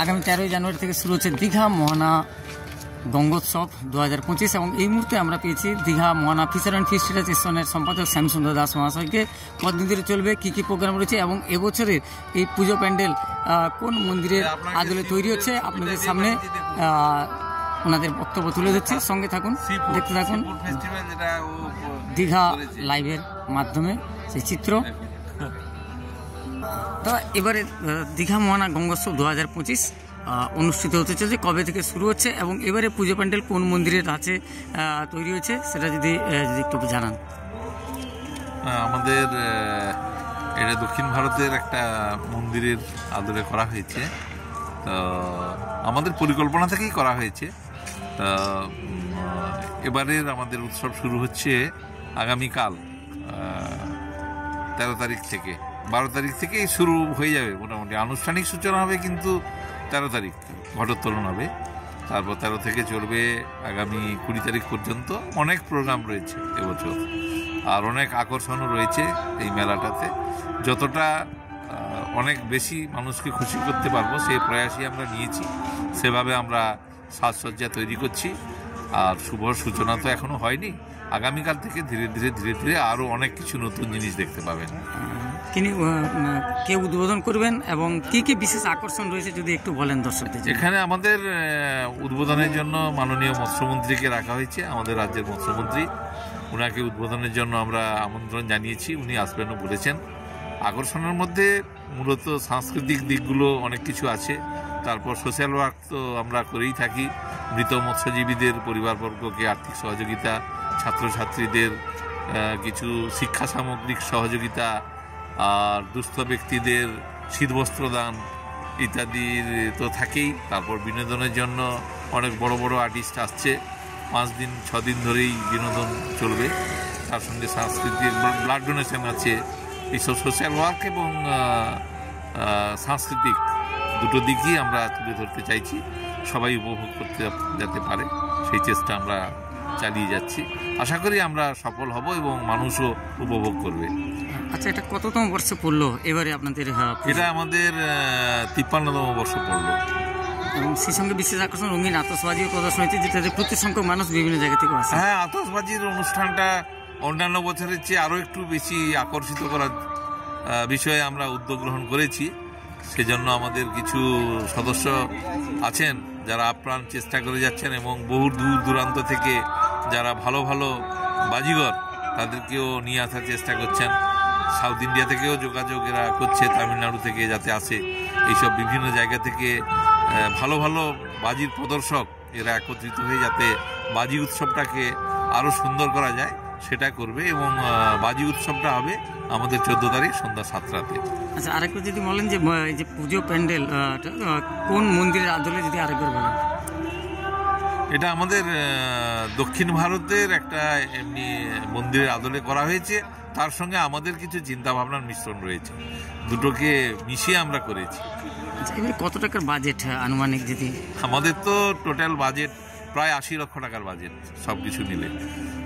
আগামী 13ই জানুয়ারি থেকে শুরু হচ্ছে দীঘা মোহনা গঙ্গোৎসব 2025 এবং এই মুহূর্তে আমরা পেয়েছি দীঘা মোহনা ফিশার অ্যান্ড ফিশ অ্যাসোসিয়েশনের সম্পাদক শ্যামসুন্দর দাস মহাশয়কে। কতদিন ধরে চলবে, কী কী প্রোগ্রাম রয়েছে এবং এবছরের এই পুজো প্যান্ডেল কোন মন্দিরের আদলে তৈরি হচ্ছে আপনাদের সামনে ওনাদের বক্তব্য তুলে ধরছে। সঙ্গে থাকুন, দেখতে থাকুন দীঘা লাইভের মাধ্যমে সেই চিত্র। তো এবারে দীঘা মোহনা গঙ্গোৎসব 2025 অনুষ্ঠিত হতে চলেছে, কবে থেকে শুরু হচ্ছে এবং এবারে পুজো প্যান্ডেল কোন মন্দিরের আছে তৈরি হয়েছে সেটা যদি একটু জানান। আমাদের এটা দক্ষিণ ভারতের একটা মন্দিরের আদলে করা হয়েছে, তো আমাদের পরিকল্পনা থেকেই করা হয়েছে। এবারের আমাদের উৎসব শুরু হচ্ছে আগামীকাল 13 তারিখ থেকে। 12 তারিখ থেকেই শুরু হয়ে যাবে, মোটামুটি আনুষ্ঠানিক সূচনা হবে, কিন্তু 13 তারিখ ঘটোত্তোলন হবে। তারপর 13 থেকে চলবে আগামী 20 তারিখ পর্যন্ত। অনেক প্রোগ্রাম রয়েছে এবছর, আর অনেক আকর্ষণও রয়েছে এই মেলাটাতে। যতটা অনেক বেশি মানুষকে খুশি করতে পারবো সেই প্রয়াসই আমরা নিয়েছি, সেভাবে আমরা সাজসজ্জা তৈরি করছি। আর শুভ সূচনা তো এখনও হয়নি, আগামীকাল থেকে ধীরে ধীরে আরও অনেক কিছু নতুন জিনিস দেখতে পাবেন। কে উদ্বোধন করবেন এবং কি কি বিশেষ আকর্ষণ রয়েছে যদি একটু বলেন দর্শকদের। এখানে আমাদের উদ্বোধনের জন্য মাননীয় মৎস্যমন্ত্রীকে রাখা হয়েছে, আমাদের রাজ্যের মৎস্যমন্ত্রী। ওনাকে উদ্বোধনের জন্য আমরা আমন্ত্রণ জানিয়েছি, উনি আসবেনও বলেছেন। আকর্ষণের মধ্যে মূলত সাংস্কৃতিক দিকগুলো অনেক কিছু আছে। তারপর সোশ্যাল ওয়ার্ক তো আমরা করেই থাকি, মৃত মৎস্যজীবীদের পরিবারবর্গকে আর্থিক সহযোগিতা, ছাত্রছাত্রীদের কিছু শিক্ষা সামগ্রিক সহযোগিতা, আর দুস্থ ব্যক্তিদের শীতবস্ত্র দান ইত্যাদির তো থাকেই। তারপর বিনোদনের জন্য অনেক বড় বড় আর্টিস্ট আসছে, 5 দিন 6 দিন ধরেই বিনোদন চলবে। তার সঙ্গে সাংস্কৃতিক ব্লাড ডোনেশন আছে। এইসব সোশ্যাল ওয়ার্ক এবং সাংস্কৃতিক দুটো দিকই আমরা তুলে ধরতে চাইছি, সবাই উপভোগ করতে যেতে পারে সেই চেষ্টা আমরা চালিয়ে যাচ্ছি। আশা করি আমরা সফল হব এবং মানুষও উপভোগ করবে। আচ্ছা, এটা কততম বর্ষে পড়লো এবারে আপনাদের? এটা আমাদের 53তম বর্ষ পড়লো এবং সেই সঙ্গে বিশেষ আকর্ষণ রঙিন আতশবাজির প্রদর্শন হয়েছে, যেটাতে প্রচুর সংখ্যক মানুষ বিভিন্ন জায়গা থেকে আসে। হ্যাঁ, আতশবাজির অনুষ্ঠানটা অন্যান্য বছরের চেয়ে আরও একটু বেশি আকর্ষিত করার বিষয়ে আমরা উদ্যোগ গ্রহণ করেছি। সেজন্য আমাদের কিছু সদস্য আছেন যারা আপ্রাণ চেষ্টা করে যাচ্ছেন এবং বহু দূর দূরান্ত থেকে যারা ভালো ভালো বাজিগর তাদেরকেও নিয়ে আসার চেষ্টা করছেন। সাউথ ইন্ডিয়া থেকেও যোগাযোগ এরা করছে, তামিলনাড়ু থেকে যাতে আসে। এইসব বিভিন্ন জায়গা থেকে ভালো ভালো বাজির প্রদর্শক এরা একত্রিত হয়ে যাতে বাজি উৎসবটাকে আরও সুন্দর করা যায় সেটা করবে। এবং বাজি উৎসবটা হবে আমাদের 14 তারিখ সন্ধ্যা 7টাতে। আচ্ছা, আরেকবার যদি বলেন যে এই যে পুজো প্যান্ডেল কোন মন্দিরের আদলে, যদি আরেকবার বলেন। এটা আমাদের দক্ষিণ ভারতের একটা এমনি মন্দিরের আদলে করা হয়েছে, তার সঙ্গে আমাদের কিছু চিন্তাভাবনার মিশ্রণ রয়েছে, দুটোকে মিশিয়ে আমরা করেছি। আচ্ছা, এবার কত টাকার বাজেট আনুমানিক? যদি আমাদের তো টোটাল বাজেট প্রায় 80 লক্ষ টাকার বাজেট, সব কিছু মিলে।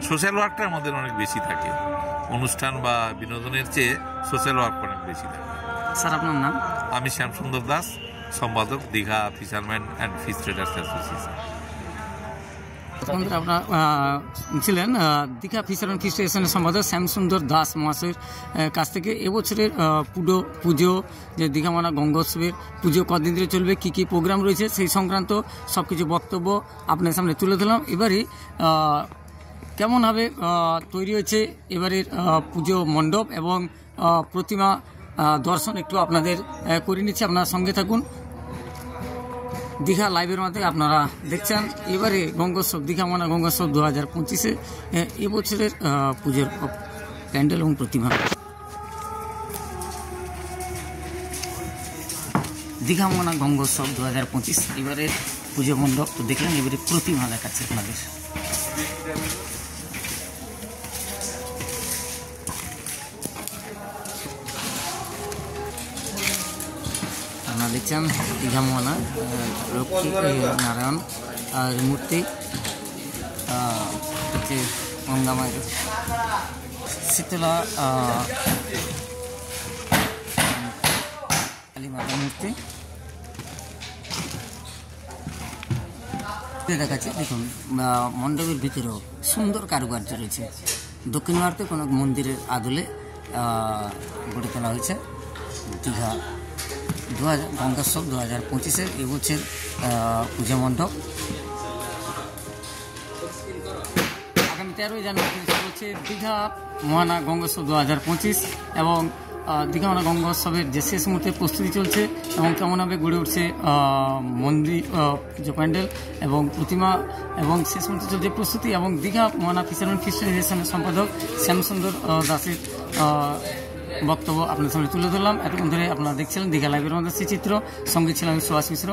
সোশ্যাল ওয়ার্কটা আমাদের অনেক বেশি থাকে, অনুষ্ঠান বা বিনোদনের চেয়ে সোশ্যাল ওয়ার্ক অনেক বেশি থাকে। স্যার, আপনার নাম? আমি শ্যামসুন্দর দাস, সম্পাদক, Digha fisherman and fish traders association. আপনার ছিলেন দীঘা ফিশার অ্যান্ড ফিশ অ্যাসোসিয়েশনের সম্পাদক শ্যামসুন্দর দাস মহাশয়ের কাছ থেকে এবছরের পুজো যে দীঘা মোহনা গঙ্গোৎসবের পুজো কদিন ধরে চলবে, কী কী প্রোগ্রাম রয়েছে সেই সংক্রান্ত সব কিছু বক্তব্য আপনার সামনে তুলে ধরলাম। এবারে কেমনভাবে তৈরি হয়েছে এবারের পুজো মণ্ডপ এবং প্রতিমা দর্শন একটু আপনাদের করে নিচ্ছে, আপনার সঙ্গে থাকুন। দীঘা লাইভের মাধ্যমে আপনারা দেখছেন এবারে গঙ্গোৎসব দীঘা মোহনা গঙ্গোৎসব 2025 এবছরের পুজোর প্যান্ডেল এবং প্রতিমা। দীঘা মোহনা গঙ্গোৎসব 2025 এবারে পুজো মণ্ডপ তো দেখলেন, এবারে প্রতিমা দেখাচ্ছে আপনাদের। আপনারা দেখছেন দীঘা মোহনা লক্ষ্মী নারায়ণ মূর্তি হচ্ছে গঙ্গা মায়ের শীতলা কালী মাতা মূর্তি দেখাচ্ছে। দেখুন মণ্ডপের ভিতরেও সুন্দর কারুকার্য রয়েছে। দক্ষিণ ভারতে কোনো মন্দিরের আদলে গড়ে তোলা হয়েছে। দীঘা গঙ্গোৎসব 2025 এবছর পূজা মণ্ডপ আগামী 13ই জানুয়ারি শুরু হচ্ছে দীঘা মহানা গঙ্গোৎসব 2025 এবং দীঘা মহানা গঙ্গোৎসবের যে শেষ মুহূর্তে প্রস্তুতি চলছে এবং কেমনভাবে গড়ে উঠছে মন্দির পুজো প্যান্ডেল এবং প্রতিমা এবং শেষ মুহূর্তে চলছে প্রস্তুতি এবং দীঘা মহানা ফিশারম্যান ফিশারিজেশনের সম্পাদক শ্যামসুন্দর দাসের বক্তব্য আপনার সামনে তুলে ধরলাম। এতক্ষণ ধরে আপনারা দেখছিলেন দীঘা লাইভের মধ্যে চিত্র, সঙ্গে ছিলাম আমি সুভাষ মিশ্র।